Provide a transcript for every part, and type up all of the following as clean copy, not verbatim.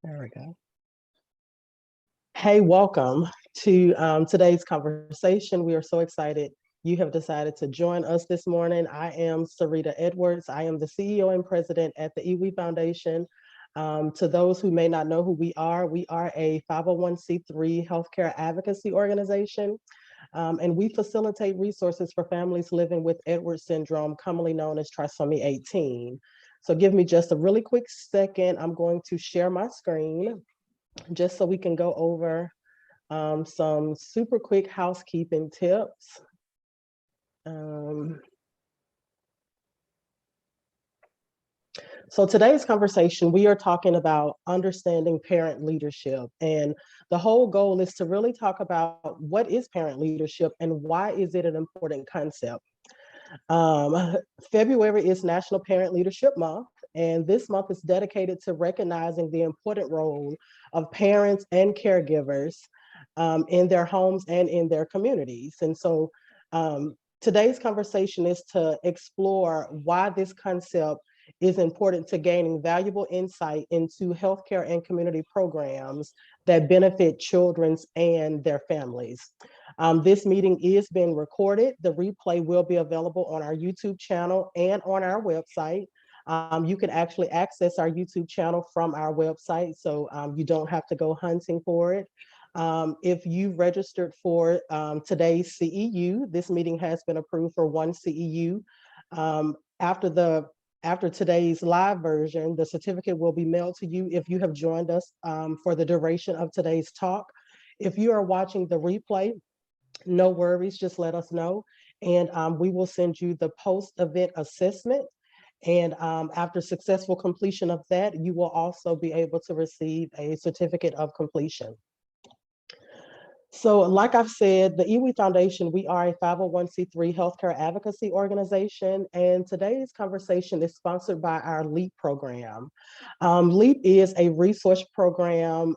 There we go. Hey, welcome to today's conversation. We are so excited you have decided to join us this morning. I am Sarita Edwards. I am the CEO and president at the E.WE Foundation. To those who may not know who we are a 501c3 healthcare advocacy organization, and we facilitate resources for families living with Edwards syndrome, commonly known as trisomy 18. So give me just a really quick second. I'm going to share my screen just so we can go over some super quick housekeeping tips. So today's conversation, we are talking about understanding parent leadership. And the whole goal is to really talk about what is parent leadership and why is it an important concept. Um, February is National Parent Leadership Month, and this month is dedicated to recognizing the important role of parents and caregivers in their homes and in their communities. And so today's conversation is to explore why this concept is important to gaining valuable insight into healthcare and community programs that benefit children and their families. This meeting is being recorded. The replay will be available on our YouTube channel and on our website. You can actually access our YouTube channel from our website, so you don't have to go hunting for it. If you registered for today's CEU, this meeting has been approved for one CEU. After today's live version, the certificate will be mailed to you if you have joined us for the duration of today's talk. If you are watching the replay, no worries, just let us know. And we will send you the post-event assessment. And after successful completion of that, you will also be able to receive a certificate of completion. So like I've said, the E.WE Foundation, we are a 501c3 healthcare advocacy organization, and today's conversation is sponsored by our LEAP program. LEAP is a resource program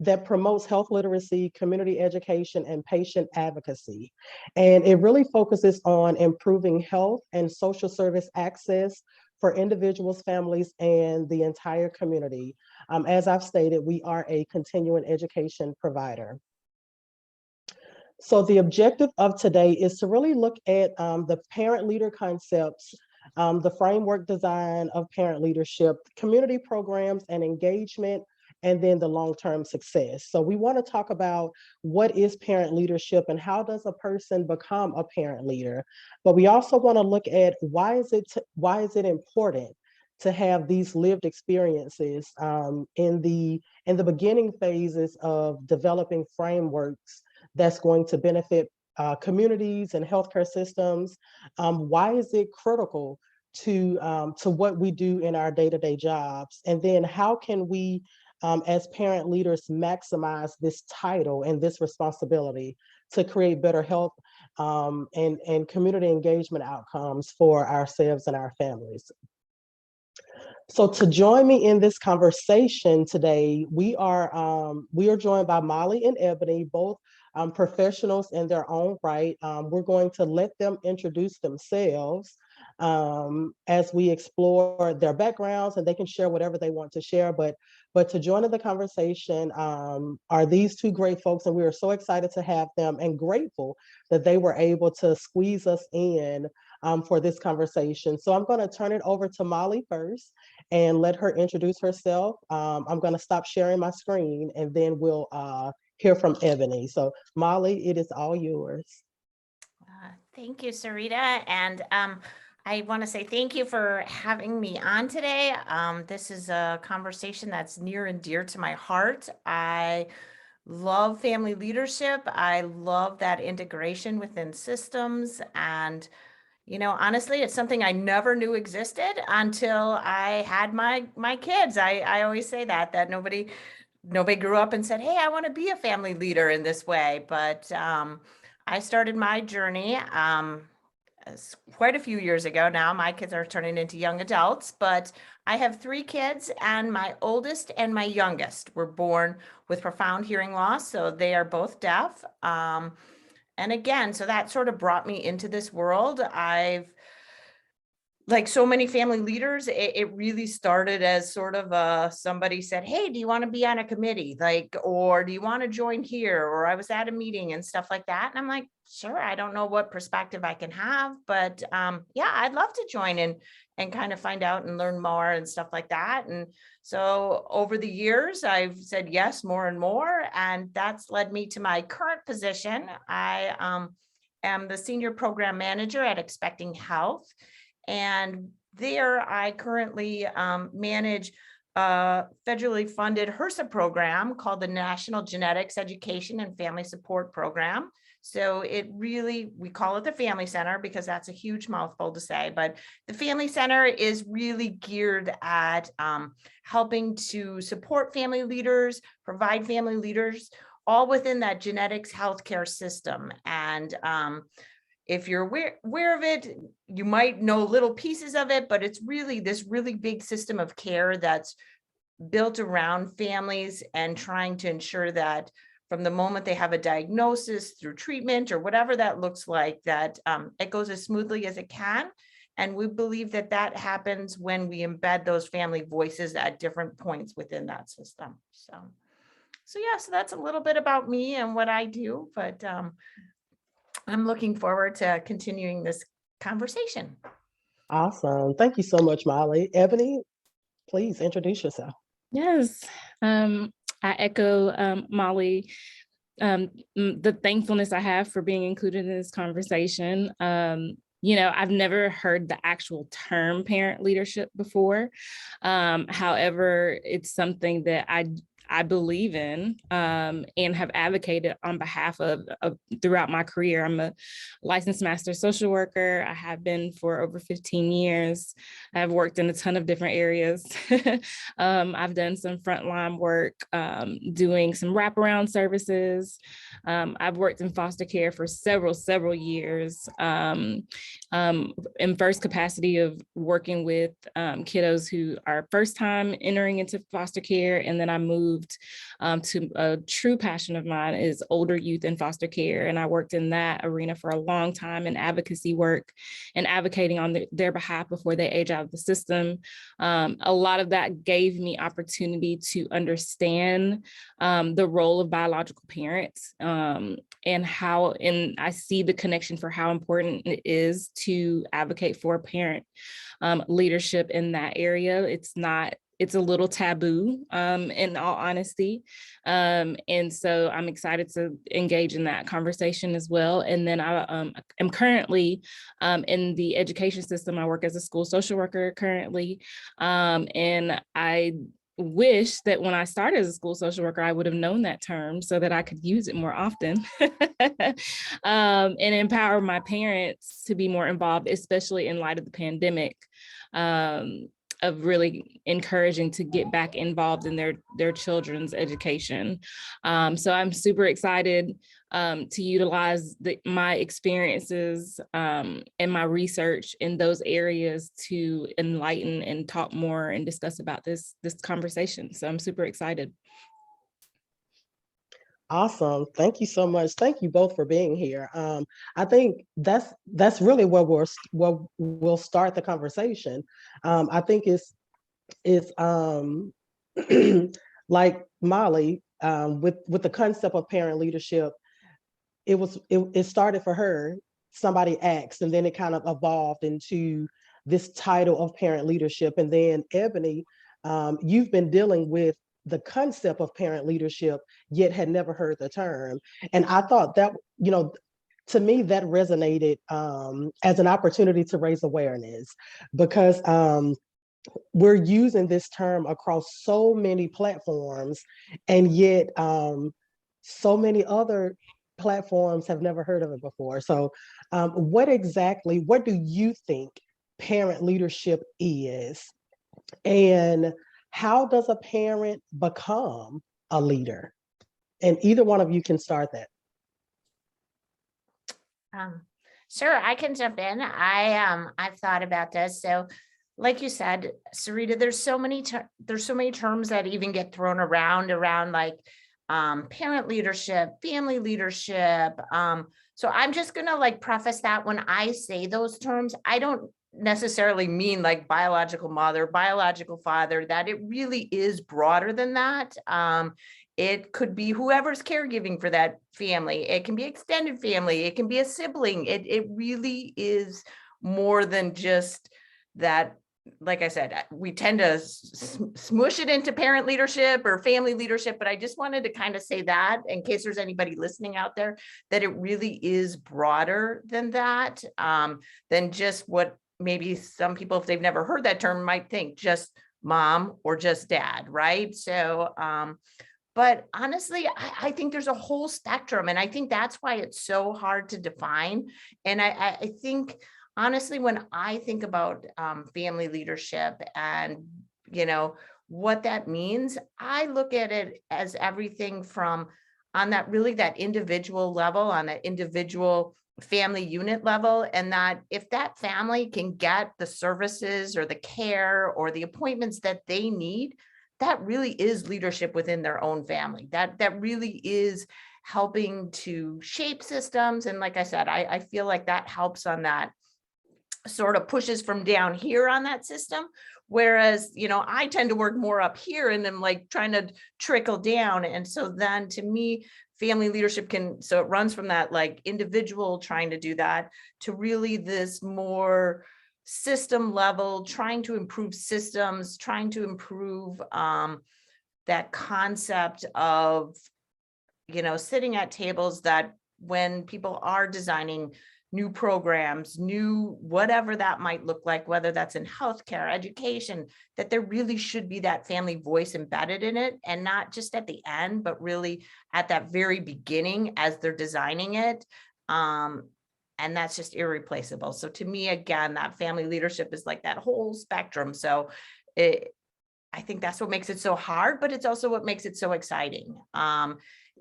that promotes health literacy, community education, and patient advocacy. And it really focuses on improving health and social service access for individuals, families, and the entire community. As I've stated, we are a continuing education provider. So the objective of today is to really look at the parent leader concepts, the framework design of parent leadership, community programs and engagement, and then the long-term success. So we want to talk about what is parent leadership and how does a person become a parent leader. But we also want to look at why is it important to have these lived experiences in the beginning phases of developing frameworks that's going to benefit communities and healthcare systems. Why is it critical to what we do in our day-to-day jobs? And then how can we, as parent leaders, maximize this title and this responsibility to create better health and community engagement outcomes for ourselves and our families? So to join me in this conversation today, we are joined by Molly and Ebony, both professionals in their own right. We're going to let them introduce themselves as we explore their backgrounds, and they can share whatever they want to share. But to join in the conversation are these two great folks, and we are so excited to have them and grateful that they were able to squeeze us in for this conversation. So I'm going to turn it over to Molly first and let her introduce herself. I'm going to stop sharing my screen and then we'll hear from Ebony. So Molly, it is all yours. Thank you, Sarita. And I want to say thank you for having me on today. This is a conversation that's near and dear to my heart. I love family leadership. I love that integration within systems. And you know, honestly, it's something I never knew existed until I had my kids. I always say that nobody grew up and said, "Hey, I want to be a family leader in this way." But I started my journey quite a few years ago now. My kids are turning into young adults, but I have 3 kids, and my oldest and my youngest were born with profound hearing loss, so they are both deaf. And again, so that sort of brought me into this world. I've like so many family leaders, it really started as sort of somebody said, hey, do you want to be on a committee? Like, or do you want to join here? Or I was at a meeting and stuff like that. And I'm like, sure, I don't know what perspective I can have, but yeah, I'd love to join and kind of find out and learn more and stuff like that. And so over the years, I've said yes more and more. And that's led me to my current position. I am the senior program manager at Expecting Health. And there I currently manage a federally funded HRSA program called the National Genetics Education and Family Support Program. So it really, we call it the Family Center because that's a huge mouthful to say, but the Family Center is really geared at helping to support family leaders, provide family leaders, all within that genetics healthcare system. And if you're aware of it, you might know little pieces of it, but it's really this really big system of care that's built around families and trying to ensure that from the moment they have a diagnosis through treatment or whatever that looks like, that it goes as smoothly as it can. And we believe that that happens when we embed those family voices at different points within that system. So yeah, so that's a little bit about me and what I do, but I'm looking forward to continuing this conversation. Awesome. Thank you so much, Molly. Ebony, please introduce yourself. Yes, I echo Molly, the thankfulness I have for being included in this conversation. I've never heard the actual term parent leadership before. However, it's something that I believe in and have advocated on behalf of throughout my career. I'm a licensed master social worker. I have been for over 15 years. I've worked in a ton of different areas. I've done some frontline work, doing some wraparound services. I've worked in foster care for several years. In first capacity of working with kiddos who are first time entering into foster care. And then I moved to a true passion of mine is older youth in foster care. And I worked in that arena for a long time in advocacy work and advocating on their behalf before they age out of the system. A lot of that gave me opportunity to understand the role of biological parents and I see the connection for how important it is to advocate for parent leadership in that area. It's a little taboo, in all honesty. And so I'm excited to engage in that conversation as well. And then I am currently in the education system. I work as a school social worker currently. And I wish that when I started as a school social worker, I would have known that term so that I could use it more often and empower my parents to be more involved, especially in light of the pandemic. Of really encouraging to get back involved in their children's education. So I'm super excited to utilize my experiences and my research in those areas to enlighten and talk more and discuss about this conversation. So I'm super excited. Awesome. Thank you so much. Thank you both for being here. I think that's really where we'll start the conversation. I think it's like Molly, with the concept of parent leadership. It started for her. Somebody asked, and then it kind of evolved into this title of parent leadership. And then Ebony, you've been dealing with the concept of parent leadership, yet had never heard the term. And I thought that, to me, that resonated as an opportunity to raise awareness, because we're using this term across so many platforms, and yet so many other platforms have never heard of it before. So what do you think parent leadership is? And how does a parent become a leader? And either one of you can start that. Sure, I can jump in. I've thought about this. So, like you said, Sarita, there's so many terms that even get thrown around like parent leadership, family leadership. So I'm just gonna like preface that when I say those terms, I don't necessarily mean like biological mother, biological father, that it really is broader than that. It could be whoever's caregiving for that family. It can be extended family. It can be a sibling. It really is more than just that. Like I said, we tend to smush it into parent leadership or family leadership, but I just wanted to kind of say that in case there's anybody listening out there, that it really is broader than that, than just what maybe some people, if they've never heard that term, might think just mom or just dad, right? So, but honestly, I think there's a whole spectrum, and I think that's why it's so hard to define. And I think, honestly, when I think about family leadership and, you know, what that means, I look at it as everything from on that really that individual level, on that individual family unit level, and that if that family can get the services or the care or the appointments that they need, that really is leadership within their own family. That really is helping to shape systems. And like I said, I feel like that helps on that, sort of pushes from down here on that system. Whereas, you know, I tend to work more up here and I'm like trying to trickle down. And so then to me, family leadership can, so it runs from that like individual trying to do that to really this more system level, trying to improve systems, trying to improve that concept of, you know, sitting at tables that when people are designing new programs, new whatever that might look like, whether that's in healthcare, education, that there really should be that family voice embedded in it, and not just at the end, but really at that very beginning as they're designing it. And that's just irreplaceable. So to me, again, that family leadership is like that whole spectrum. So I think that's what makes it so hard, but it's also what makes it so exciting.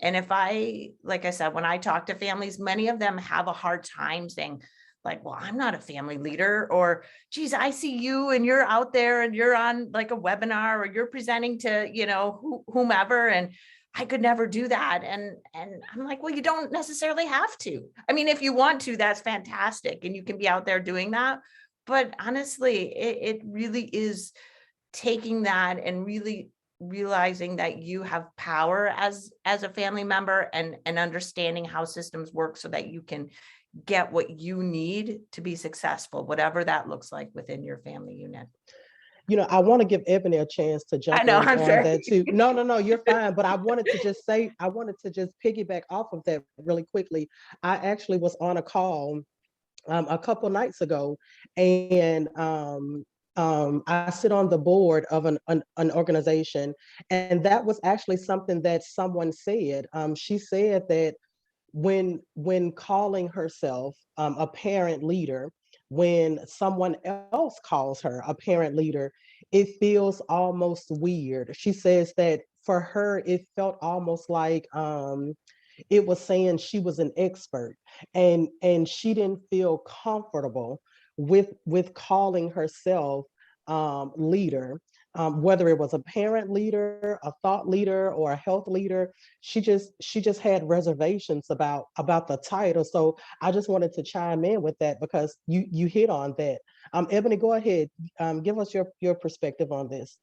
And if like I said, when I talk to families, many of them have a hard time saying like, well, I'm not a family leader, or geez, I see you and you're out there and you're on like a webinar or you're presenting to, you know, whomever, and I could never do that. And I'm like, well, you don't necessarily have to. I mean, if you want to, that's fantastic. And you can be out there doing that. But honestly, it really is taking that and really realizing that you have power as a family member, and understanding how systems work so that you can get what you need to be successful, whatever that looks like within your family unit. You know, I want to give Ebony a chance to I jump know, in I'm on sorry. that too. No, you're fine. But I wanted to just say, I wanted to just piggyback off of that really quickly. I actually was on a call a couple nights ago, and I sit on the board of an organization, and that was actually something that someone said. She said that when calling herself a parent leader, when someone else calls her a parent leader, it feels almost weird. She says that for her, it felt almost like it was saying she was an expert, and she didn't feel comfortable with calling herself leader, whether it was a parent leader, a thought leader, or a health leader. She just had reservations about the title. So I just wanted to chime in with that because you hit on that. Ebony, go ahead, give us your perspective on this.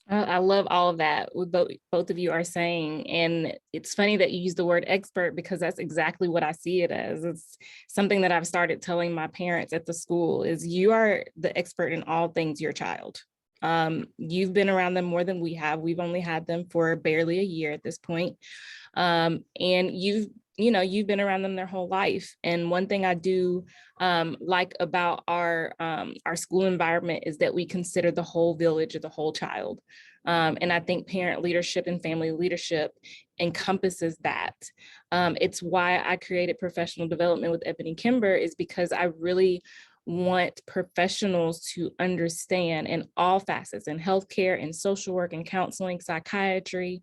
I love all of that what both of you are saying. And it's funny that you use the word expert, because that's exactly what I see it as. It's something that I've started telling my parents at the school is you are the expert in all things your child. You've been around them more than we have. We've only had them for barely a year at this point. And you've been around them their whole life. And one thing I do like about our school environment is that we consider the whole village or the whole child. And I think parent leadership and family leadership encompasses that. It's why I created professional development with Ebony Kimber, is because I really want professionals to understand in all facets, in healthcare and social work and counseling, psychiatry,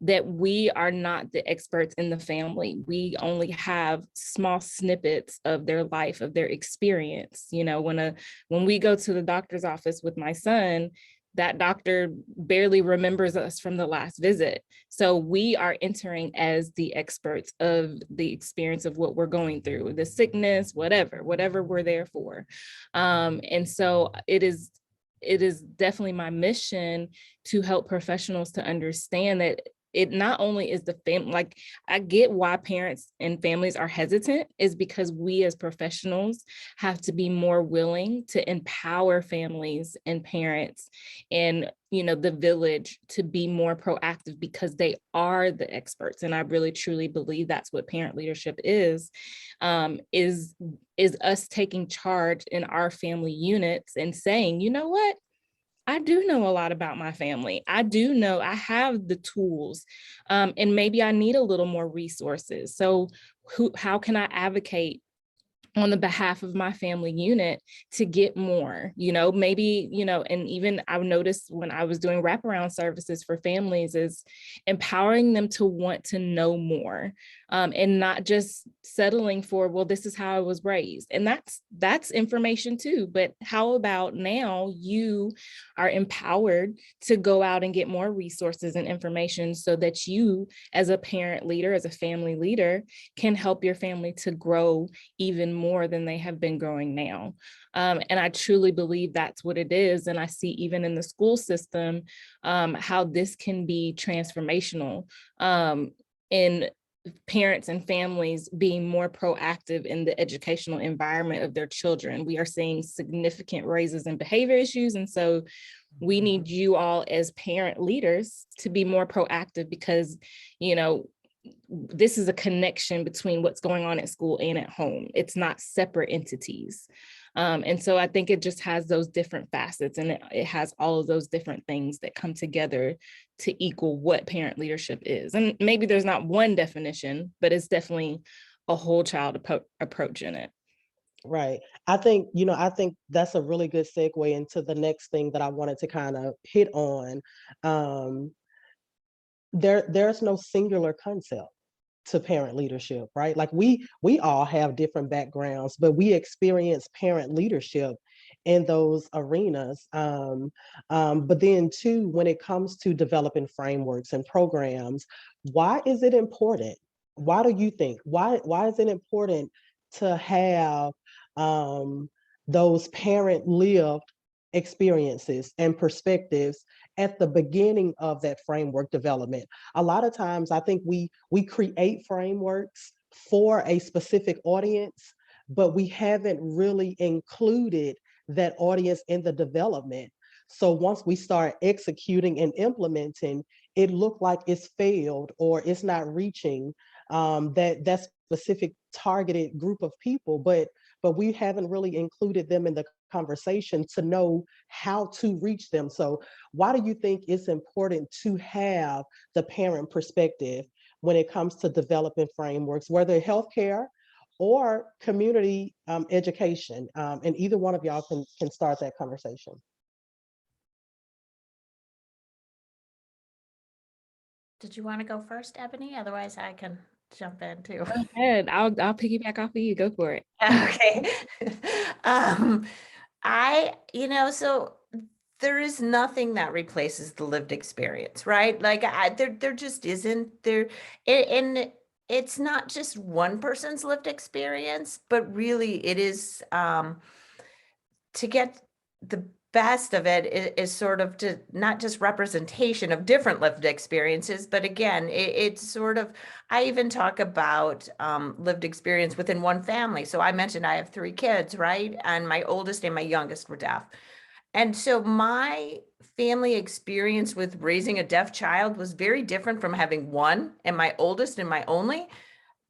that we are not the experts in the family. We only have small snippets of their life, of their experience. You know, when we go to the doctor's office with my son, that doctor barely remembers us from the last visit. So we are entering as the experts of the experience of what we're going through, the sickness, whatever we're there for. And so it is definitely my mission to help professionals to understand that it not only is the family, like I get why parents and families are hesitant, is because we as professionals have to be more willing to empower families and parents and, you know, the village to be more proactive because they are the experts. And I really truly believe that's what parent leadership is us taking charge in our family units and saying, you know what? I do know a lot about my family. I do know I have the tools, and maybe I need a little more resources. So how can I advocate on the behalf of my family unit to get more, you know, maybe, you know, and even I've noticed when I was doing wraparound services for families is empowering them to want to know more, and not just settling for, well, this is how I was raised. And that's information too. But how about now you are empowered to go out and get more resources and information so that you as a parent leader, as a family leader, can help your family to grow even more than they have been growing now. And I truly believe that's what it is. And I see even in the school system, how this can be transformational, in parents and families being more proactive in the educational environment of their children. We are seeing significant raises in behavior issues. And so we need you all as parent leaders to be more proactive because, you know, this is a connection between what's going on at school and at home. It's not separate entities. And so I think it just has those different facets, and it has all of those different things that come together to equal what parent leadership is. And maybe there's not one definition, but it's definitely a whole child approach in it. Right. I think, I think that's a really good segue into the next thing that I wanted to kind of hit on. There's no singular concept to parent leadership, right? Like we all have different backgrounds, but we experience parent leadership in those arenas. But then too, when it comes to developing frameworks and programs, why is it important? Why do you think? Why is it important to have those parent lived experiences and perspectives at the beginning of that framework development? A lot of times I think we create frameworks for a specific audience, but we haven't really included that audience in the development. So once we start executing and implementing, it looked like it's failed or it's not reaching that specific targeted group of people, but we haven't really included them in the conversation to know how to reach them. So why do you think it's important to have the parent perspective when it comes to developing frameworks, whether healthcare or community education? And either one of y'all can start that conversation. Did you want to go first, Ebony? Otherwise, I can jump in too. Go ahead. I'll piggyback off of you. Go for it. Okay. So there is nothing that replaces the lived experience, right? Like there just isn't there. And it's not just one person's lived experience, but really it is, to get the best of it is sort of to not just representation of different lived experiences, but again, it's sort of, I even talk about lived experience within one family. So I mentioned I have 3 kids, right? And my oldest and my youngest were deaf. And so my family experience with raising a deaf child was very different from having one and my oldest and my only,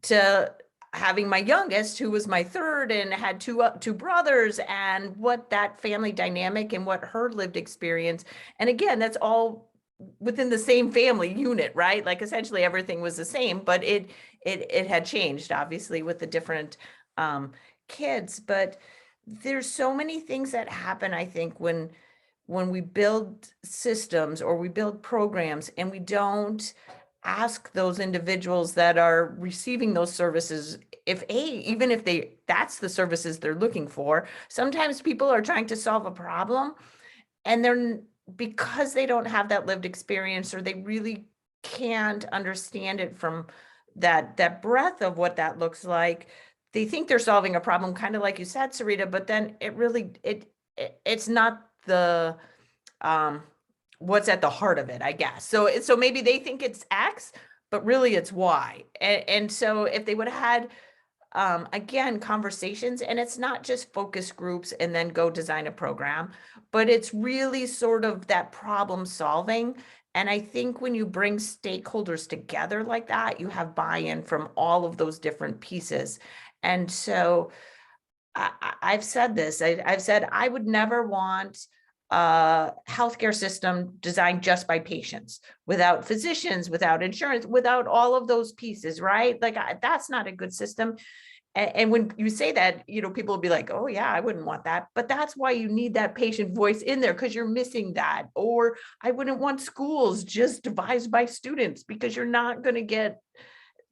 to having my youngest, who was my third and had two brothers, and what that family dynamic and what her lived experience. And again, that's all within the same family unit, right? Like essentially everything was the same, but it had changed obviously with the different kids. But there's so many things that happen, I think, when we build systems or we build programs and we don't ask those individuals that are receiving those services, even if that's the services they're looking for. Sometimes people are trying to solve a problem and because they don't have that lived experience, or they really can't understand it from that breadth of what that looks like, they think they're solving a problem, kind of like you said, Sarita, but then it really, it's not the, um, what's at the heart of it, I guess. So maybe they think it's X, but really it's Y. And so if they would have had, again, conversations, and it's not just focus groups and then go design a program, but it's really sort of that problem solving. And I think when you bring stakeholders together like that, you have buy-in from all of those different pieces. And so I've said this, I've said I would never want a healthcare system designed just by patients, without physicians, without insurance, without all of those pieces, right? Like that's not a good system. And when you say that, people will be like, oh yeah, I wouldn't want that. But that's why you need that patient voice in there, because you're missing that. Or I wouldn't want schools just devised by students, because you're not going to get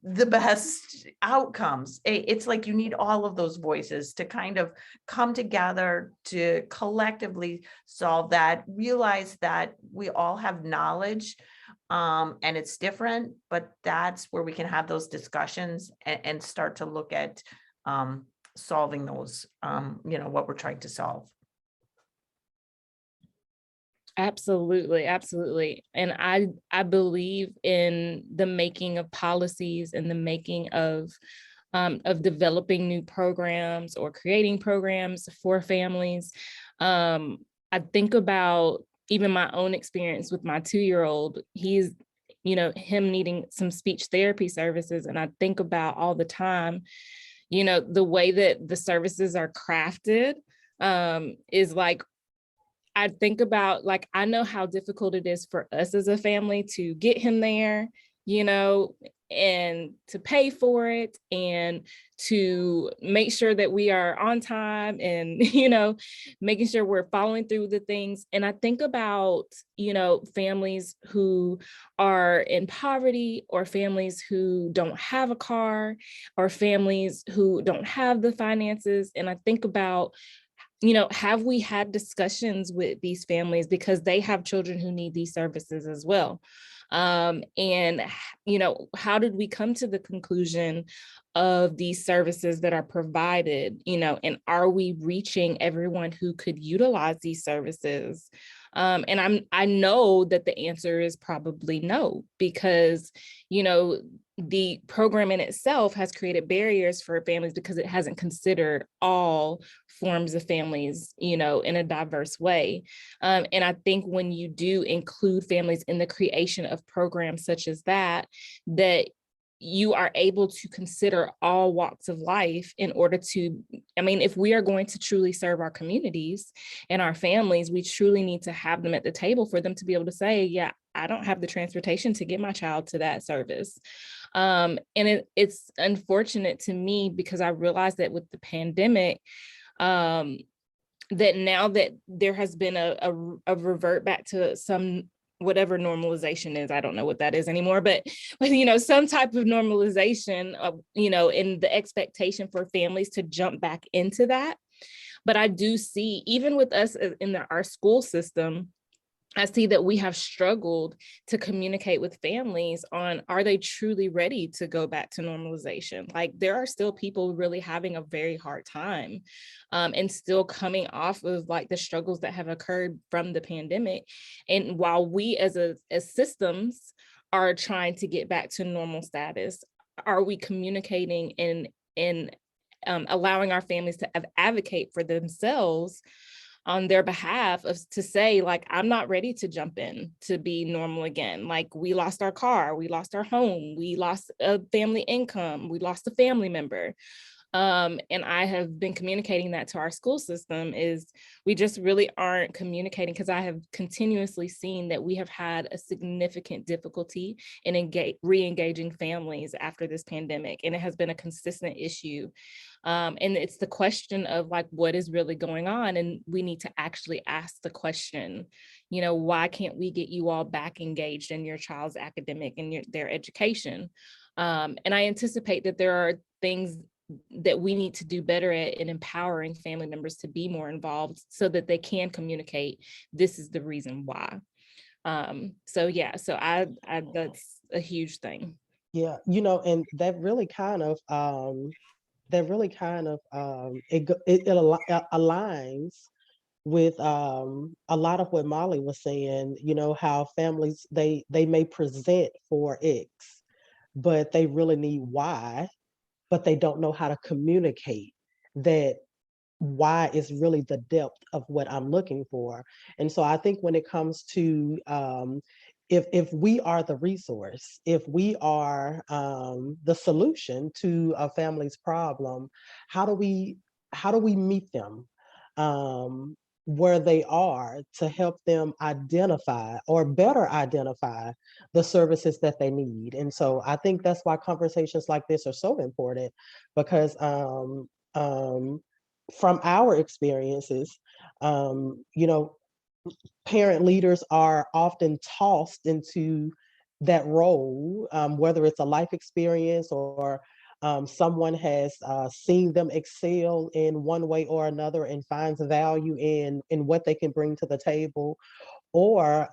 the best outcomes. It's like you need all of those voices to kind of come together to collectively solve that, realize that we all have knowledge, and it's different, but that's where we can have those discussions and start to look at solving those, what we're trying to solve. Absolutely, absolutely. And I believe in the making of policies and the making of developing new programs or creating programs for families. I think about even my own experience with my 2-year-old. He's, him needing some speech therapy services. And I think about all the time, the way that the services are crafted is like, I think about, like, I know how difficult it is for us as a family to get him there, and to pay for it and to make sure that we are on time and, making sure we're following through the things. And I think about, families who are in poverty, or families who don't have a car, or families who don't have the finances. And I think about, have we had discussions with these families, because they have children who need these services as well? And, how did we come to the conclusion of these services that are provided, and are we reaching everyone who could utilize these services? And I know that the answer is probably no, because, the program in itself has created barriers for families, because it hasn't considered all forms of families, in a diverse way. And I think when you do include families in the creation of programs such as that you are able to consider all walks of life in order to, if we are going to truly serve our communities and our families, we truly need to have them at the table for them to be able to say, yeah, I don't have the transportation to get my child to that service. And it's unfortunate to me, because I realized that with the pandemic, that now that there has been a revert back to some, whatever normalization is, I don't know what that is anymore, but some type of normalization of, in the expectation for families to jump back into that. But I do see, even with us in our school system, I see that we have struggled to communicate with families on, are they truly ready to go back to normalization? Like, there are still people really having a very hard time, and still coming off of like the struggles that have occurred from the pandemic. And while we as systems are trying to get back to normal status, are we communicating and allowing our families to advocate for themselves on their behalf, to say, like, I'm not ready to jump in to be normal again. Like, we lost our car, we lost our home, we lost a family income, we lost a family member. And I have been communicating that to our school system, is we just really aren't communicating, because I have continuously seen that we have had a significant difficulty in re-engaging families after this pandemic. And it has been a consistent issue. And it's the question of, like, what is really going on? And we need to actually ask the question, why can't we get you all back engaged in your child's academic and their education? And I anticipate that there are things that we need to do better at in empowering family members to be more involved so that they can communicate, this is the reason why. So yeah, so I that's a huge thing. Yeah, and it aligns with a lot of what Molly was saying, how families they may present for X, but they really need Y, but they don't know how to communicate that why is really the depth of what I'm looking for. And so I think when it comes to if we are the resource, if we are the solution to a family's problem, how do we meet them where they are to help them identify or better identify the services that they need? And so I think that's why conversations like this are so important, because from our experiences, you know, parent leaders are often tossed into that role, whether it's a life experience or someone has seen them excel in one way or another and finds value in what they can bring to the table, or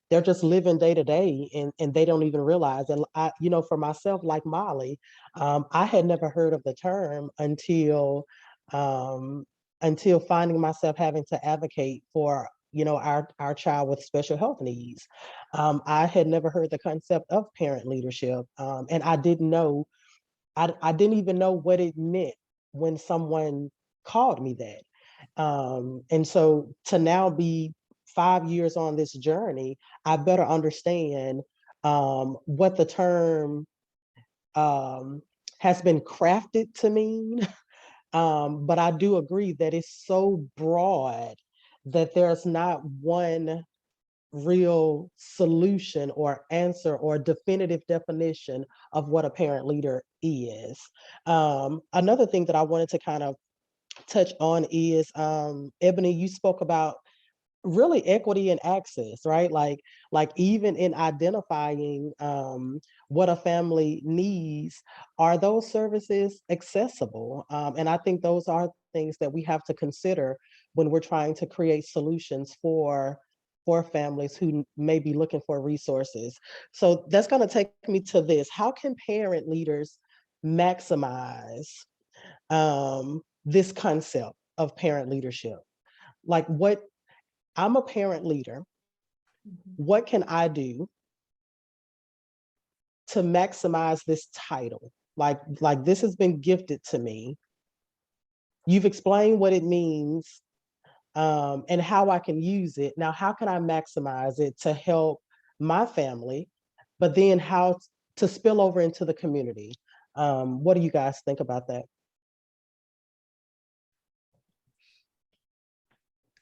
they're just living day to day and they don't even realize. And for myself, like Molly, I had never heard of the term um, until finding myself having to advocate for our child with special health needs. I had never heard the concept of parent leadership, and I didn't know. I didn't even know what it meant when someone called me that. And so to now be 5 years on this journey, I better understand what the term has been crafted to mean. But I do agree that it's so broad that there's not one real solution or answer or definitive definition of what a parent leader is. Another thing that I wanted to kind of touch on is, Ebony, you spoke about really equity and access, right? Like even in identifying what a family needs, are those services accessible? And I think those are things that we have to consider when we're trying to create solutions for families who may be looking for resources. So that's going to take me to this: how can parent leaders maximize this concept of parent leadership? Like, what I'm a parent leader, what can I do to maximize this title? Like this has been gifted to me. You've explained what it means, and how I can use it. Now, how can I maximize it to help my family, but then how to spill over into the community? What do you guys think about that?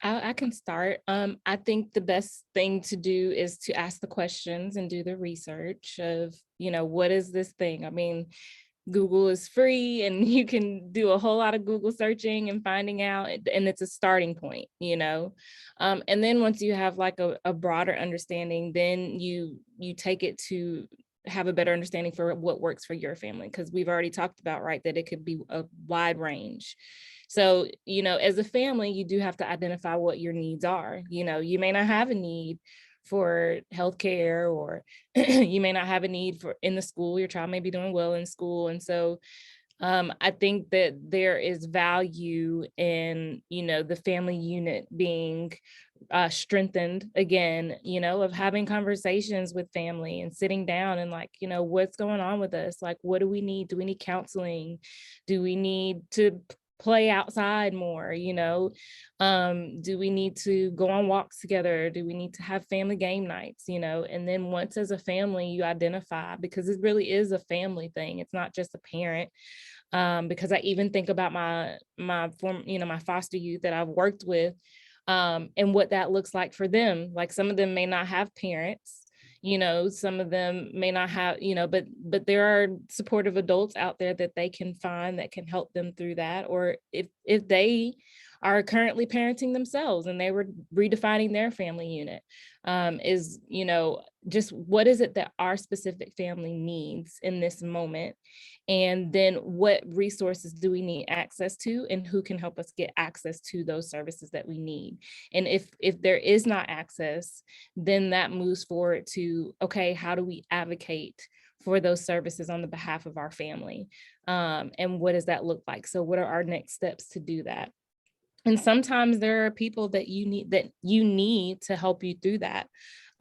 I can start. I think the best thing to do is to ask the questions and do the research of, what is this thing? I mean, Google is free and you can do a whole lot of Google searching and finding out, and it's a starting point, and then once you have like a broader understanding, then you take it to have a better understanding for what works for your family, because we've already talked about, right, that it could be a wide range. So, as a family, you do have to identify what your needs are. You may not have a need for healthcare, or you may not have a need for in the school. Your child may be doing well in school. And so I think that there is value in, the family unit being strengthened again, of having conversations with family and sitting down and like, what's going on with us? Like, what do we need? Do we need counseling? Do we need to play outside more? Do we need to go on walks together? Do we need to have family game nights? And then once as a family you identify, because it really is a family thing, it's not just a parent. Because I even think about my form, my foster youth that I've worked with, and what that looks like for them. Like some of them may not have parents, some of them may not have, but there are supportive adults out there that they can find that can help them through that. Or if they are currently parenting themselves and they were redefining their family unit. Is, you know, just what is it that our specific family needs in this moment? And then what resources do we need access to, and who can help us get access to those services that we need? And if there is not access, then that moves forward to, okay, how do we advocate for those services on the behalf of our family? And what does that look like? So what are our next steps to do that? And sometimes there are people that you need to help you through that.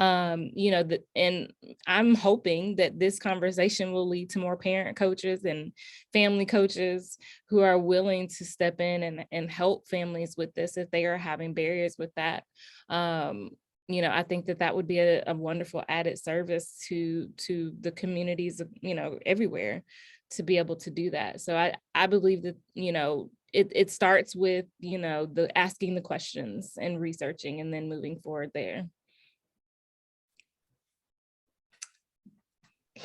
You know, and I'm hoping that this conversation will lead to more parent coaches and family coaches who are willing to step in and help families with this if they are having barriers with that. You know, I think that would be a wonderful added service to the communities, you know, everywhere, to be able to do that. So I believe that, you know, it starts with, you know, the asking the questions and researching and then moving forward there.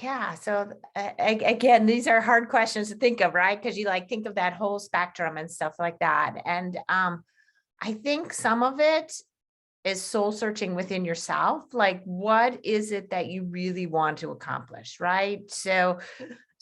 Yeah. So again, these are hard questions to think of, right? Because you like think of that whole spectrum and stuff like that. And I think some of it is soul searching within yourself. Like, what is it that you really want to accomplish, right? So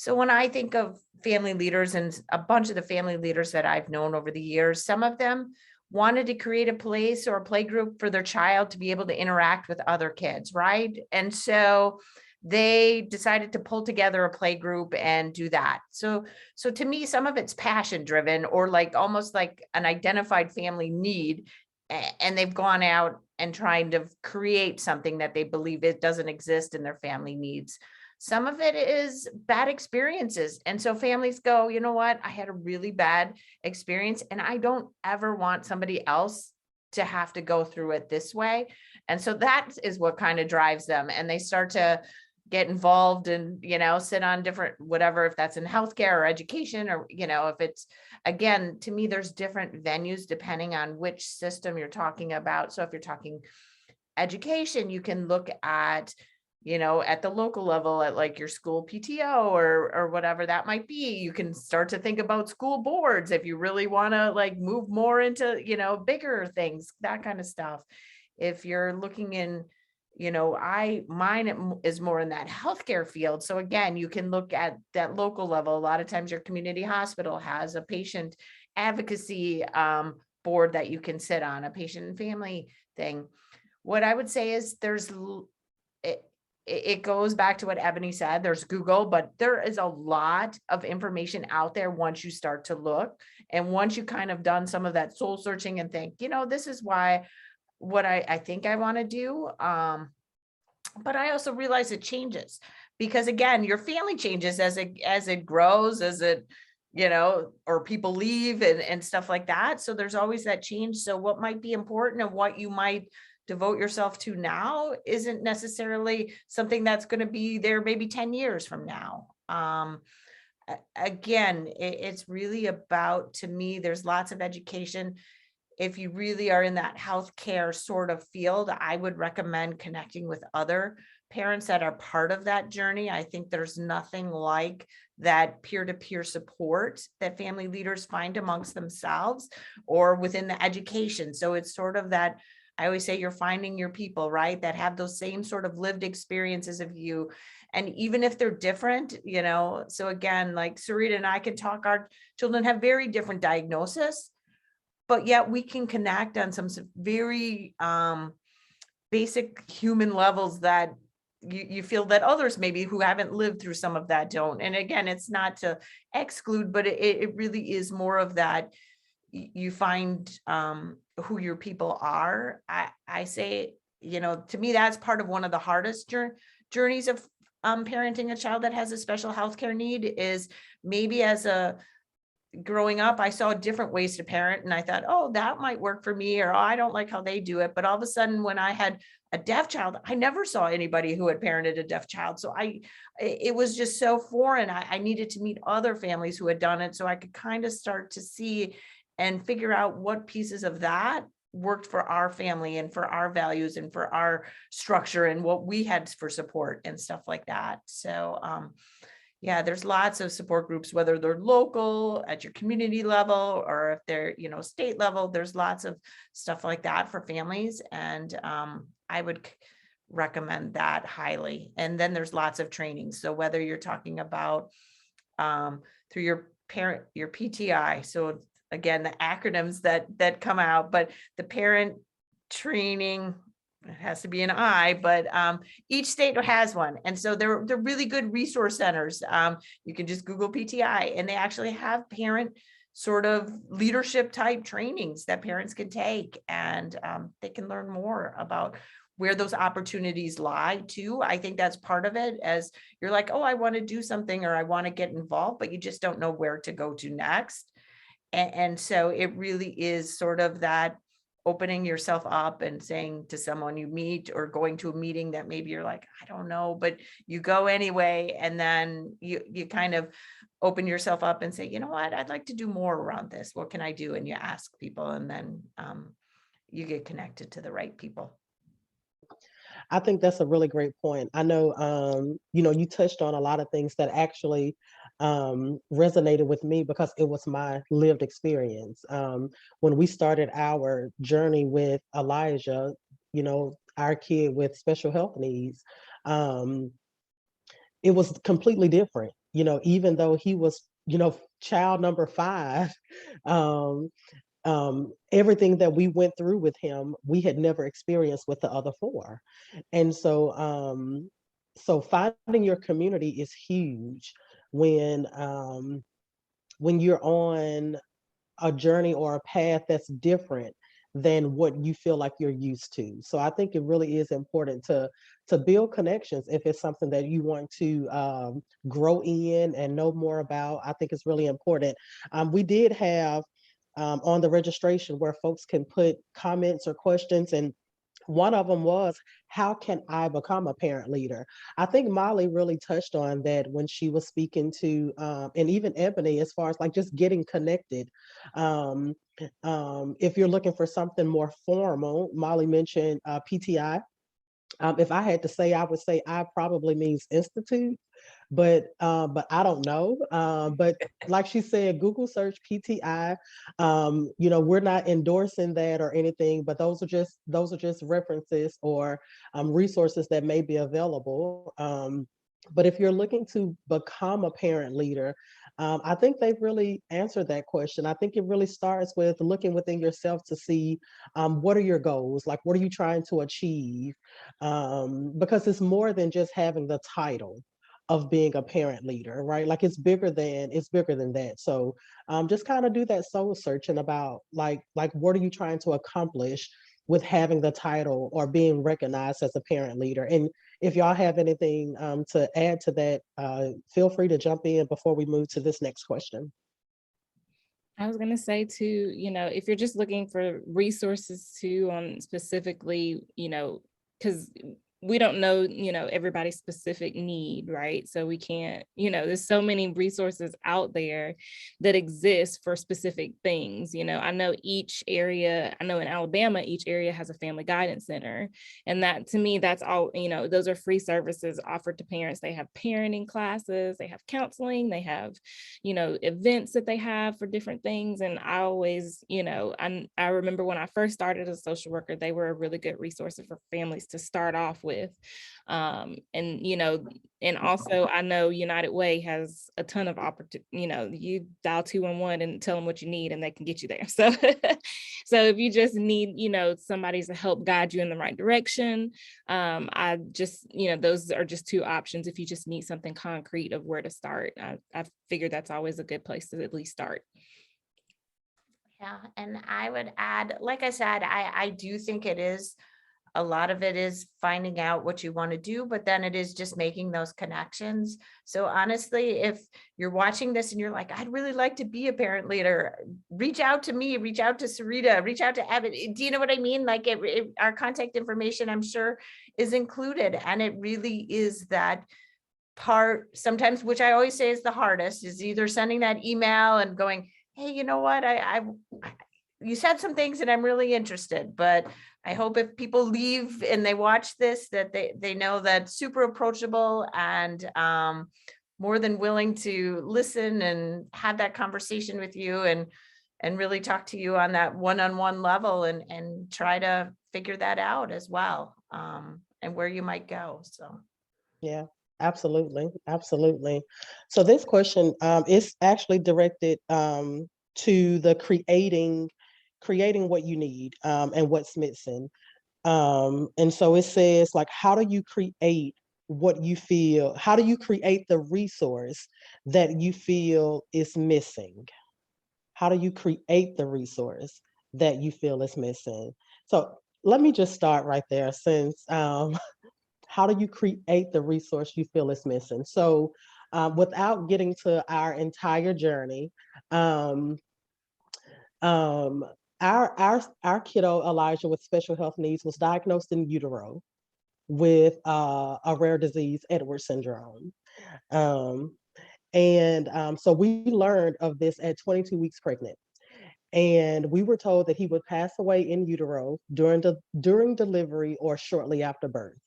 when I think of family leaders, and a bunch of the family leaders that I've known over the years, some of them wanted to create a place or a play group for their child to be able to interact with other kids, right? And so they decided to pull together a play group and do that. So to me, some of it's passion driven, or like almost like an identified family need, and they've gone out and trying to create something that they believe it doesn't exist in their family needs. Some of it is bad experiences. And so families go, you know what, I had a really bad experience and I don't ever want somebody else to have to go through it this way. And so that is what kind of drives them. And they start to get involved and, you know, sit on different, whatever, if that's in healthcare or education, or, you know, if it's, again, to me, there's different venues depending on which system you're talking about. So if you're talking education, you can look at, you know, at the local level, at like your school PTO or whatever that might be. You can start to think about school boards if you really want to like move more into, you know, bigger things, that kind of stuff. If you're looking in, you know, mine is more in that healthcare field. So again, you can look at that local level. A lot of times your community hospital has a patient advocacy board that you can sit on, a patient and family thing. What I would say is it goes back to what Ebony said, there's Google, but there is a lot of information out there once you start to look. And once you kind of done some of that soul searching and think, you know, this is what I think I want to do. But I also realize it changes, because again, your family changes as it grows, as it, you know, or people leave and stuff like that. So there's always that change. So what might be important and what you might devote yourself to now isn't necessarily something that's going to be there maybe 10 years from now. Again, it's really about, to me, there's lots of education. If you really are in that healthcare sort of field, I would recommend connecting with other parents that are part of that journey. I think there's nothing like that peer-to-peer support that family leaders find amongst themselves or within the education. So it's sort of that, I always say, you're finding your people, right? That have those same sort of lived experiences of you. And even if they're different, you know, so again, like Sarita and I can talk, our children have very different diagnosis, but yet we can connect on some very basic human levels that you feel that others maybe who haven't lived through some of that don't. And again, it's not to exclude, but it really is more of that. You find who your people are. I say, you know, to me, that's part of one of the hardest journeys of parenting a child that has a special healthcare need, is maybe as a growing up, I saw different ways to parent and I thought, oh, that might work for me, or oh, I don't like how they do it. But all of a sudden, when I had a deaf child, I never saw anybody who had parented a deaf child. So it was just so foreign. I needed to meet other families who had done it so I could kind of start to see and figure out what pieces of that worked for our family and for our values and for our structure and what we had for support and stuff like that. So, yeah, there's lots of support groups, whether they're local at your community level, or if they're, state level, there's lots of stuff like that for families. And I would recommend that highly. And then there's lots of trainings. So whether you're talking about through your PTI. So again, the acronyms that come out, but the parent training, it has to be an I, but each state has one. And so they're really good resource centers. You can just Google PTI, and they actually have parent sort of leadership type trainings that parents can take, and they can learn more about where those opportunities lie too. I think that's part of it, as you're like, oh, I want to do something, or I want to get involved, but you just don't know where to go to next. And so it really is sort of that opening yourself up and saying to someone you meet, or going to a meeting that maybe you're like, I don't know, but you go anyway. And then you kind of open yourself up and say, you know what, I'd like to do more around this. What can I do? And you ask people, and then you get connected to the right people. I think that's a really great point. I know, you touched on a lot of things that actually resonated with me, because it was my lived experience. When we started our journey with Elijah, our kid with special health needs, it was completely different. Even though he was, child number 5, everything that we went through with him, we had never experienced with the other 4. And so finding your community is huge when you're on a journey or a path that's different than what you feel like you're used to. So I think it really is important to build connections if it's something that you want to grow in and know more about. I think it's really important. We did have on the registration where folks can put comments or questions, and one of them was, how can I become a parent leader? I think Molly really touched on that when she was speaking to, and even Ebony, as far as like just getting connected. If you're looking for something more formal, Molly mentioned PTI. If I had to say, I would say I probably means institute, but I don't know. But like she said, Google search PTI. We're not endorsing that or anything, but those are just references or resources that may be available. But if you're looking to become a parent leader, I think they've really answered that question. I think it really starts with looking within yourself to see what are your goals, like what are you trying to achieve, because it's more than just having the title of being a parent leader, right? Like it's bigger than that. So just kind of do that soul searching about like what are you trying to accomplish with having the title or being recognized as a parent leader. And if y'all have anything to add to that, feel free to jump in before we move to this next question. I was going to say too, if you're just looking for resources too on specifically, because we don't know, everybody's specific need, right? So we can't, there's so many resources out there that exist for specific things. I know in Alabama, each area has a family guidance center. And that, to me, that's all, those are free services offered to parents. They have parenting classes, they have counseling, they have, events that they have for different things. And I always, I remember when I first started as a social worker, they were a really good resource for families to start off with. And also I know E.WE has a ton of opportunity. You dial 211 and tell them what you need and they can get you there. So if you just need somebody to help guide you in the right direction, I just those are just 2 options. If you just need something concrete of where to start, I figured that's always a good place to at least start. Yeah, and I would add, like I said, I do think a lot of it is finding out what you want to do, but then it is just making those connections. So honestly, if you're watching this and you're like, I'd really like to be a parent leader, reach out to me, reach out to Sarita, reach out to Evan. Do you know what I mean? Like our contact information, I'm sure, is included. And it really is that part sometimes, which I always say is the hardest, is either sending that email and going, hey, you know what, you said some things and I'm really interested, but I hope if people leave and they watch this, that they know that super approachable and more than willing to listen and have that conversation with you and really talk to you on that one-on-one level and try to figure that out as well, and where you might go. So. Yeah, absolutely. Absolutely. So this question is actually directed to the creating what you need and what's missing. And so it says, like, how do you create what you feel? How do you create the resource that you feel is missing? How do you create the resource that you feel is missing? So let me just start right there, since how do you create the resource you feel is missing? So without getting to our entire journey, um, um, our kiddo Elijah with special health needs was diagnosed in utero with a rare disease, Edwards syndrome. Um, and so we learned of this at 22 weeks pregnant. And we were told that he would pass away in utero during delivery or shortly after birth.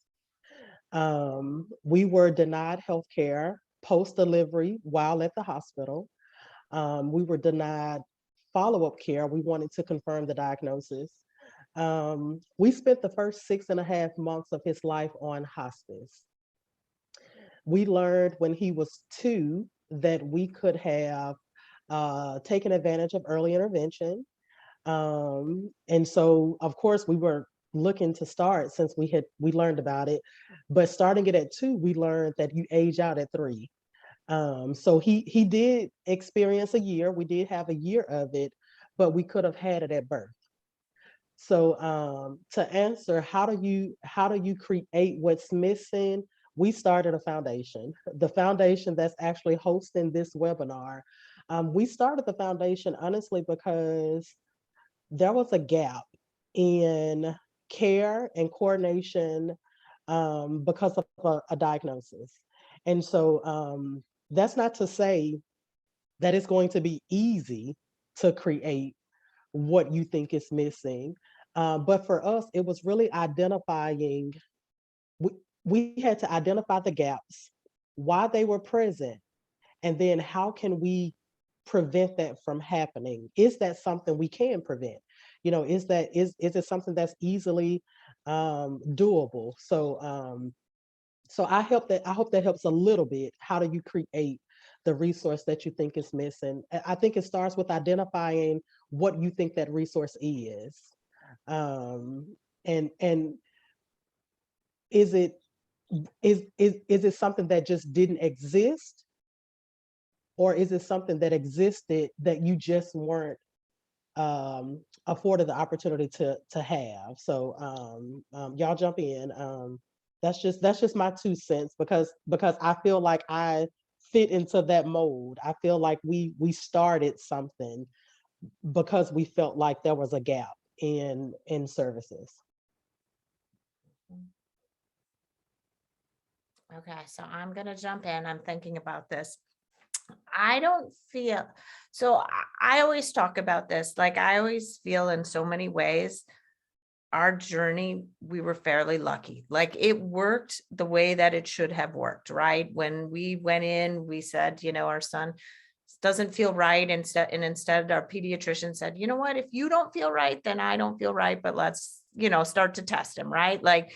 We were denied health care post-delivery while at the hospital. We were denied follow-up care. We wanted to confirm the diagnosis. We spent the first 6.5 months of his life on hospice. We learned when he was 2 that we could have taken advantage of early intervention. And so, of course, we were looking to start, since we learned about it, but starting it at 2, we learned that you age out at 3. So he did experience a year. We did have a year of it, but we could have had it at birth. So to answer, how do you create what's missing? We started a foundation, the foundation that's actually hosting this webinar. We started the foundation honestly because there was a gap in care and coordination because of a diagnosis. And so that's not to say that it's going to be easy to create what you think is missing. But for us, it was really identifying, we, we had to identify the gaps, why they were present, and then how can we prevent that from happening? Is that something we can prevent? Is it something that's easily doable? So I hope that helps a little bit. How do you create the resource that you think is missing? I think it starts with identifying what you think that resource is. And is it is it something that just didn't exist, or is it something that existed that you just weren't afforded the opportunity to have? So y'all jump in. That's just my 2 cents, because I feel like I fit into that mold. I feel like we started something because we felt like there was a gap in services. Okay, so I'm gonna jump in. I'm thinking about this. I don't feel so. I always talk about this. Like, I always feel in so many ways, our journey, we were fairly lucky. Like, it worked the way that it should have worked, right? When we went in, we said, our son doesn't feel right. Instead, our pediatrician said, you know what, if you don't feel right, then I don't feel right, but let's, start to test him, right? Like,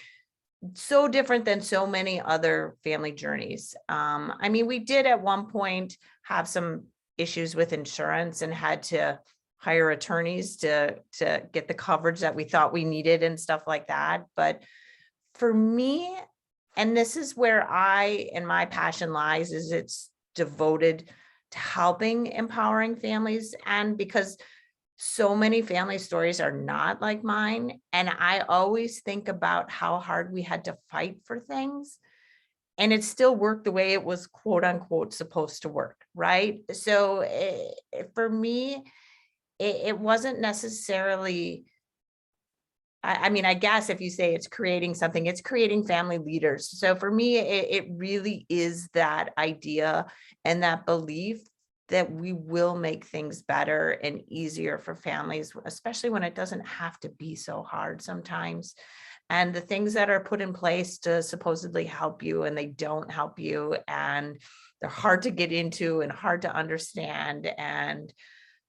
so different than so many other family journeys. I mean, we did at one point have some issues with insurance and had to hire attorneys to get the coverage that we thought we needed and stuff like that. But for me, and this is where my passion lies, is it's devoted to helping empowering families. And because so many family stories are not like mine, and I always think about how hard we had to fight for things, and it still worked the way it was quote unquote supposed to work, right? So for me, it wasn't necessarily, I mean, I guess if you say it's creating something, it's creating family leaders. So for me, it really is that idea and that belief that we will make things better and easier for families, especially when it doesn't have to be so hard sometimes. and the things that are put in place to supposedly help you and they don't help you, and they're hard to get into and hard to understand, and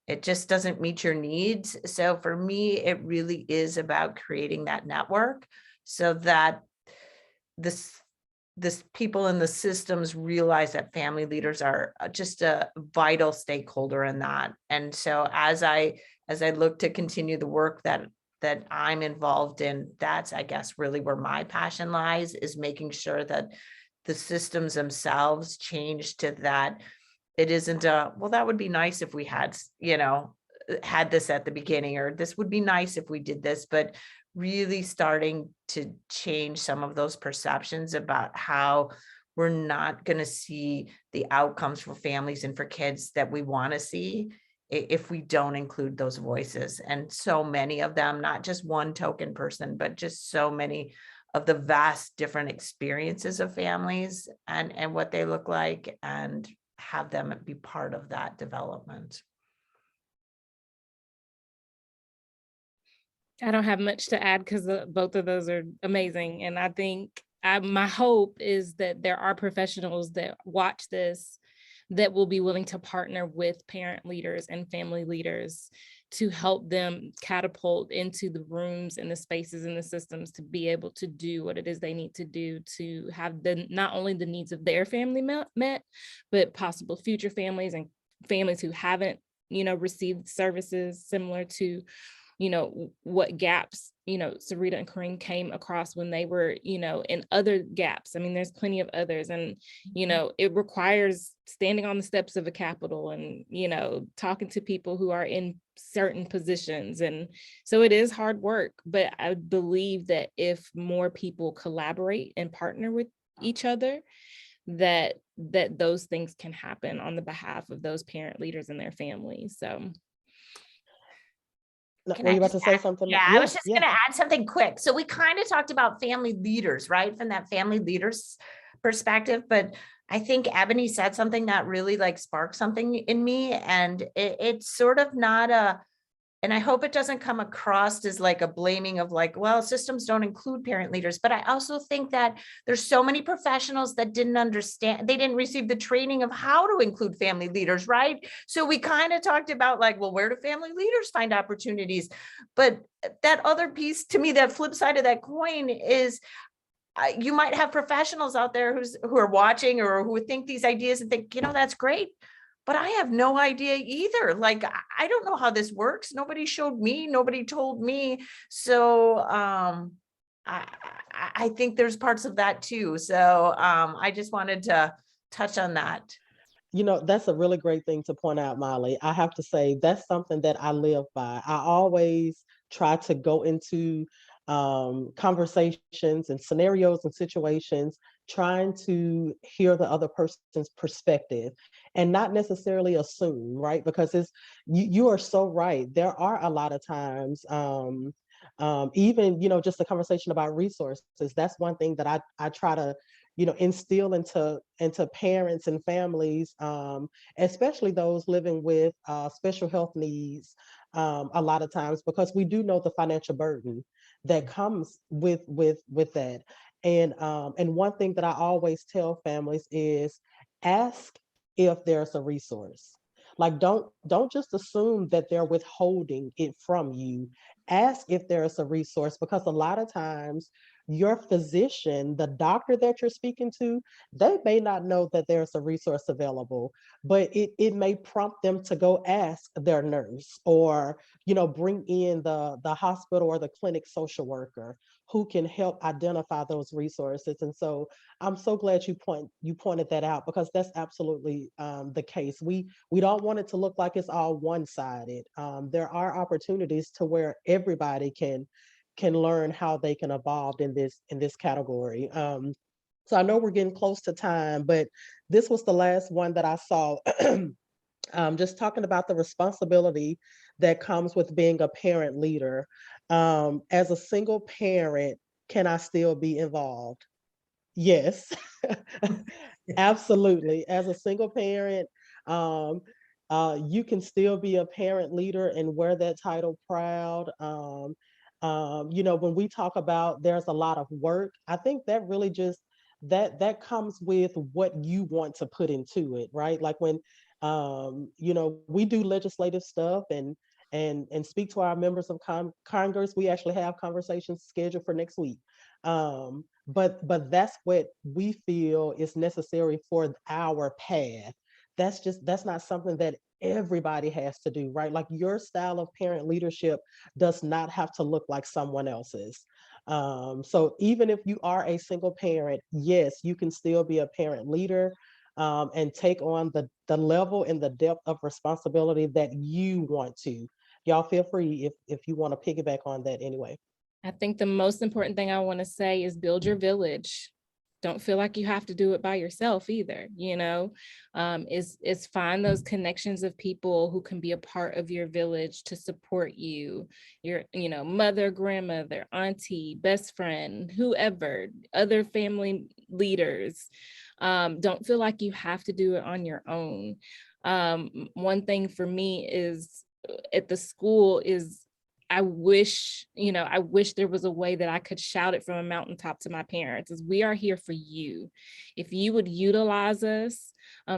it just doesn't meet your needs. So for me, it really is about creating that network so that this people in the systems realize that family leaders are just a vital stakeholder in that. And so as I look to continue the work that I'm involved in, that's, I guess, really where my passion lies, is making sure that the systems themselves change to that. It isn't well, that would be nice if we had, had this at the beginning, or this would be nice if we did this, but really starting to change some of those perceptions about how we're not going to see the outcomes for families and for kids that we want to see if we don't include those voices. And so many of them, not just one token person, but just so many of the vast different experiences of families and what they look like, and have them be part of that development. I don't have much to add because both of those are amazing. And I think my hope is that there are professionals that watch this that will be willing to partner with parent leaders and family leaders to help them catapult into the rooms and the spaces and the systems to be able to do what it is they need to do to have not only the needs of their family met, but possible future families and families who haven't, received services similar to what gaps, Sarita and Kareem came across when they were, in other gaps. I mean, there's plenty of others. And, it requires standing on the steps of a Capitol and, talking to people who are in certain positions. And so it is hard work, but I believe that if more people collaborate and partner with each other, that those things can happen on the behalf of those parent leaders and their families. So Can Were I you about just to say add? something? Yeah, I was just Yeah. going to add something quick. So we kind of talked about family leaders, right? From that family leaders perspective, but I think Ebony said something that really like sparked something in me, and it's sort of not and I hope it doesn't come across as like a blaming of like, well, systems don't include parent leaders. But I also think that there's so many professionals that didn't understand, they didn't receive the training of how to include family leaders, right? So we kind of talked about like, well, where do family leaders find opportunities? But that other piece, to me, that flip side of that coin is, you might have professionals out there who are watching or who think these ideas and think, that's great. But I have no idea either. Like, I don't know how this works. Nobody showed me, nobody told me. So I think there's parts of that too. So I just wanted to touch on that. That's a really great thing to point out, Molly. I have to say that's something that I live by. I always try to go into conversations and scenarios and situations, trying to hear the other person's perspective and not necessarily assume, right? Because you are so right. There are a lot of times, even, just a conversation about resources. That's one thing that I try to instill into parents and families, especially those living with special health needs, a lot of times, because we do know the financial burden that comes with that. And one thing that I always tell families is ask if there's a resource. Like, don't just assume that they're withholding it from you. Ask if there's a resource, because a lot of times your physician, the doctor that you're speaking to, they may not know that there's a resource available, but it may prompt them to go ask their nurse, or bring in the hospital or the clinic social worker who can help identify those resources. And so I'm so glad you pointed that out, because that's absolutely the case. We don't want it to look like it's all one-sided. There are opportunities to where everybody can learn how they can evolve in this category. So I know we're getting close to time, but this was the last one that I saw. Just talking about the responsibility that comes with being a parent leader. As a single parent, can I still be involved? Yes, absolutely. As a single parent, you can still be a parent leader and wear that title proud. When we talk about there's a lot of work, I think that really just that comes with what you want to put into it, right? Like when we do legislative stuff and speak to our members of Congress. We actually have conversations scheduled for next week. But that's what we feel is necessary for our path. That's not something that everybody has to do, right? Like your style of parent leadership does not have to look like someone else's. So even if you are a single parent, yes, you can still be a parent leader, and take on the level and the depth of responsibility that you want to. Y'all feel free if you want to piggyback on that anyway. I think the most important thing I want to say is build your village. Don't feel like you have to do it by yourself either, is find those connections of people who can be a part of your village to support you, your, mother, grandmother, auntie, best friend, whoever, other family leaders. Don't feel like you have to do it on your own. One thing for me is at the school is I wish there was a way that I could shout it from a mountaintop to my parents is we are here for you. If you would utilize us,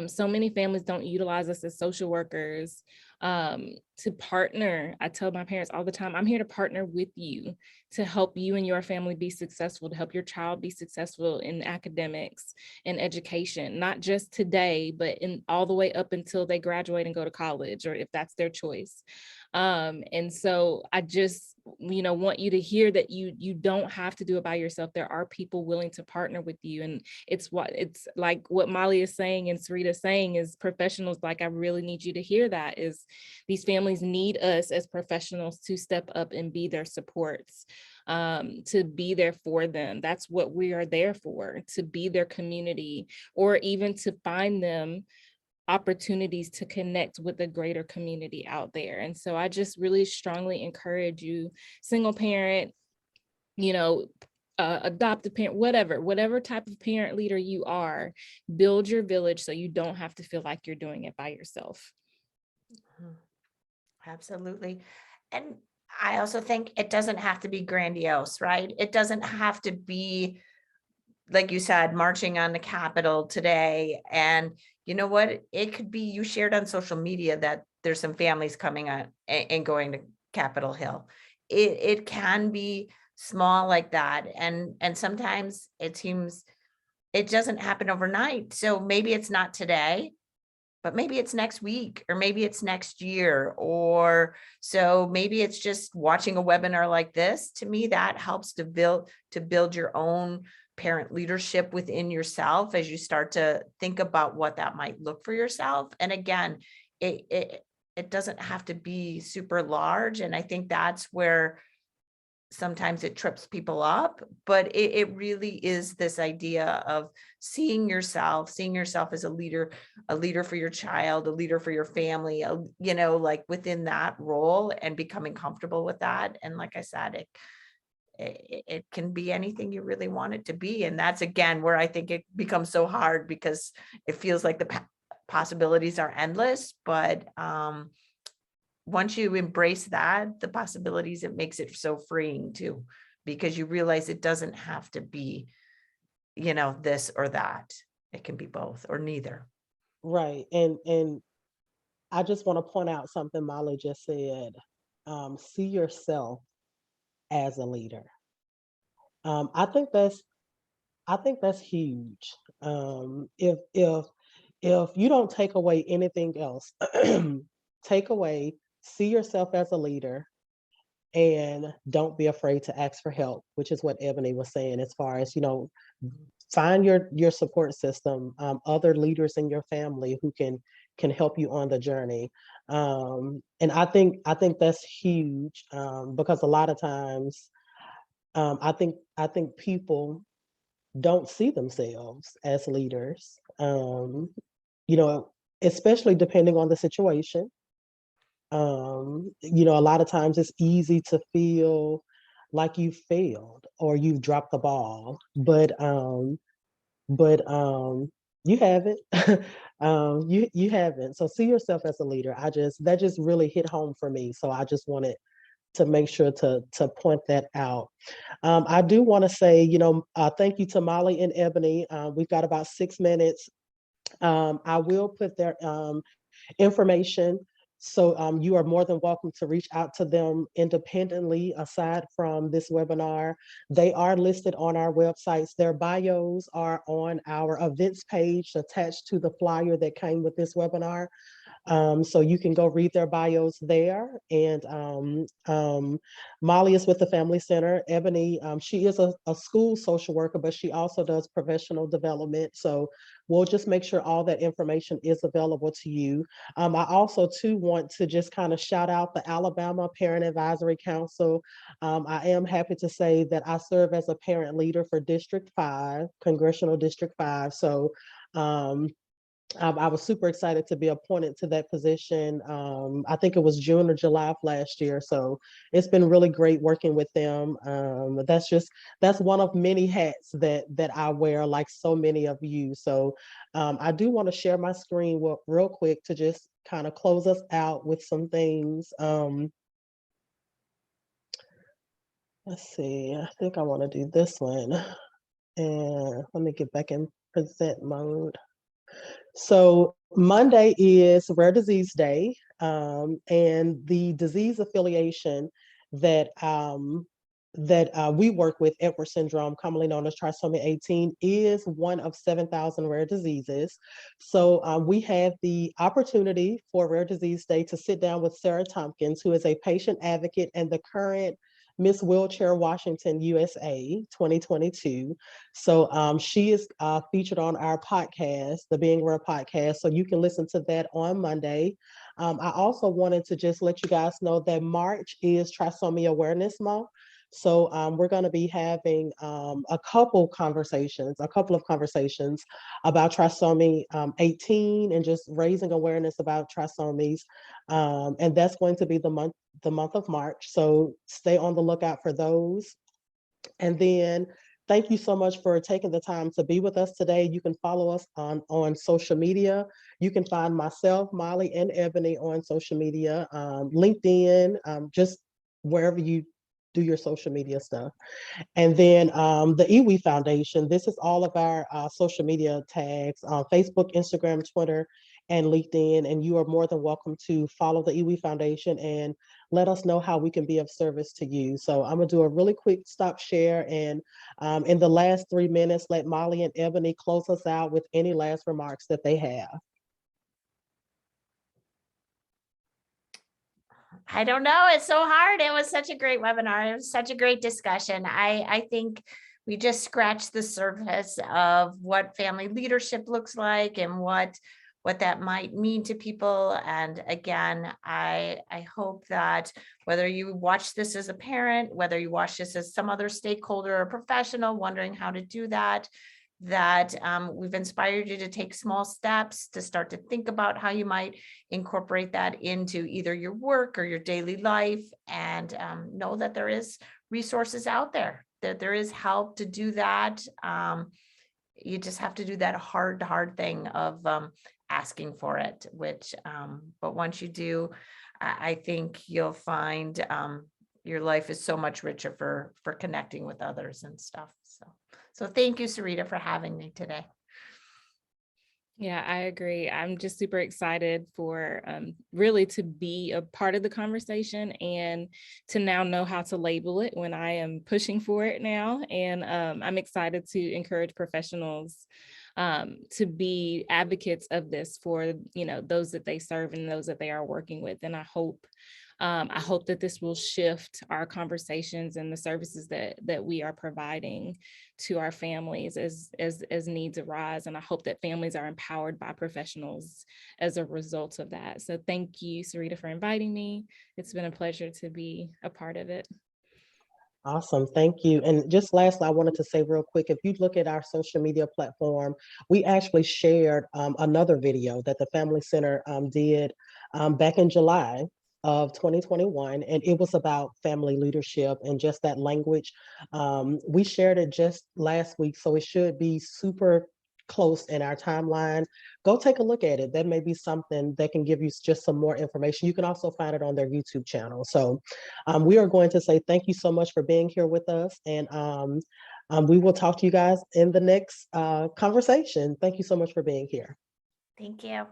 so many families don't utilize us as social workers, to partner. I tell my parents all the time, I'm here to partner with you to help you and your family be successful, to help your child be successful in academics and education, not just today, but in all the way up until they graduate and go to college, or if that's their choice. And so I just, want you to hear that you don't have to do it by yourself. There are people willing to partner with you. And it's like what Molly is saying and Sarita is saying is professionals, like, I really need you to hear that is these families need us as professionals to step up and be their supports, to be there for them. That's what we are there for, to be their community, or even to find them opportunities to connect with a greater community out there. And so I just really strongly encourage you, single parent, adoptive parent, whatever type of parent leader you are, build your village so you don't have to feel like you're doing it by yourself. Absolutely. And I also think it doesn't have to be grandiose, right? It doesn't have to be, like you said, marching on the Capitol today. And you know what? It could be you shared on social media that there's some families coming on and going to Capitol Hill. It can be small like that. And sometimes it seems it doesn't happen overnight. So maybe it's not today, but maybe it's next week, or maybe it's next year, or so maybe it's just watching a webinar like this. To me, that helps to build your own parent leadership within yourself as you start to think about what that might look for yourself. And again, it doesn't have to be super large. And I think that's where sometimes it trips people up, but it really is this idea of seeing yourself as a leader for your child, a leader for your family, like within that role, and becoming comfortable with that. And like I said, it can be anything you really want it to be. And that's, again, where I think it becomes so hard, because it feels like the possibilities are endless. But once you embrace that, the possibilities, it makes it so freeing too, because you realize it doesn't have to be, this or that. It can be both or neither. Right. And I just want to point out something Molly just said. See yourself as a leader. I think that's huge. If you don't take away anything else, take away, see yourself as a leader, and don't be afraid to ask for help, which is what E.WE was saying, as far as, find your support system, other leaders in your family who can help you on the journey. And I think that's huge, because a lot of times, I think people don't see themselves as leaders, especially depending on the situation. A lot of times it's easy to feel like you failed or you've dropped the ball, but you haven't. You haven't. So see yourself as a leader. That just really hit home for me. So I just wanted to make sure to point that out. I do want to say, thank you to Molly and Ebony. We've got about 6 minutes. I will put their information. So you are more than welcome to reach out to them independently aside from this webinar. They are listed on our websites. Their bios are on our events page attached to the flyer that came with this webinar. So you can go read their bios there. And Molly is with the Family Center. Ebony, she is a school social worker, but she also does professional development. So we'll just make sure all that information is available to you. I also too want to just kind of shout out the Alabama Parent Advisory Council. I am happy to say that I serve as a parent leader for District 5, Congressional District 5. So I was super excited to be appointed to that position. I think it was June or July of last year. So it's been really great working with them. That's one of many hats that I wear, like so many of you. So I do want to share my screen real quick to just kind of close us out with some things. Let's see, I think I want to do this one. And let me get back in present mode. So Monday is Rare Disease Day, and the disease affiliation that we work with, Edward syndrome, commonly known as trisomy 18, is one of 7,000 rare diseases. So we had the opportunity for Rare Disease Day to sit down with Sarah Tompkins, who is a patient advocate and the current Miss Wheelchair Washington USA 2022. So she is featured on our podcast, the Being Rare podcast. So you can listen to that on Monday. I also wanted to just let you guys know that March is Trisomy Awareness Month. So we're going to be having a couple of conversations about trisomy 18 and just raising awareness about trisomies. And that's going to be the month of March. So stay on the lookout for those. And then thank you so much for taking the time to be with us today. You can follow us on social media. You can find myself, Molly, and Ebony on social media, LinkedIn, just wherever you do your social media stuff. And then the E.WE Foundation, this is all of our social media tags on Facebook, Instagram, Twitter, and LinkedIn. And you are more than welcome to follow the E.WE Foundation and let us know how we can be of service to you. So I'm gonna do a really quick stop share, and in the last 3 minutes, let Molly and Ebony close us out with any last remarks that they have. I don't know. It's so hard. It was such a great webinar. It was such a great discussion. I think we just scratched the surface of what family leadership looks like and what that might mean to people. And again, I hope that whether you watch this as a parent, whether you watch this as some other stakeholder or professional wondering how to do that, we've inspired you to take small steps to start to think about how you might incorporate that into either your work or your daily life, and know that there is resources out there, that there is help to do that. You just have to do that hard thing of asking for it, but once you do, I think you'll find your life is so much richer for connecting with others and stuff. So thank you, Sarita, for having me today. Yeah, I agree. I'm just super excited for really to be a part of the conversation and to now know how to label it when I am pushing for it now. And I'm excited to encourage professionals to be advocates of this for, those that they serve and those that they are working with. And I hope that this will shift our conversations and the services that we are providing to our families as needs arise. And I hope that families are empowered by professionals as a result of that. So thank you, Sarita, for inviting me. It's been a pleasure to be a part of it. Awesome, thank you. And just lastly, I wanted to say real quick, if you look at our social media platform, we actually shared another video that the Family Center did back in July of 2021, and it was about family leadership and just that language. We shared it just last week, so it should be super close in our timeline, go take a look at it. That may be something that can give you just some more information. You can also find it on their YouTube channel. So we are going to say thank you so much for being here with us. And we will talk to you guys in the next conversation. Thank you so much for being here. Thank you.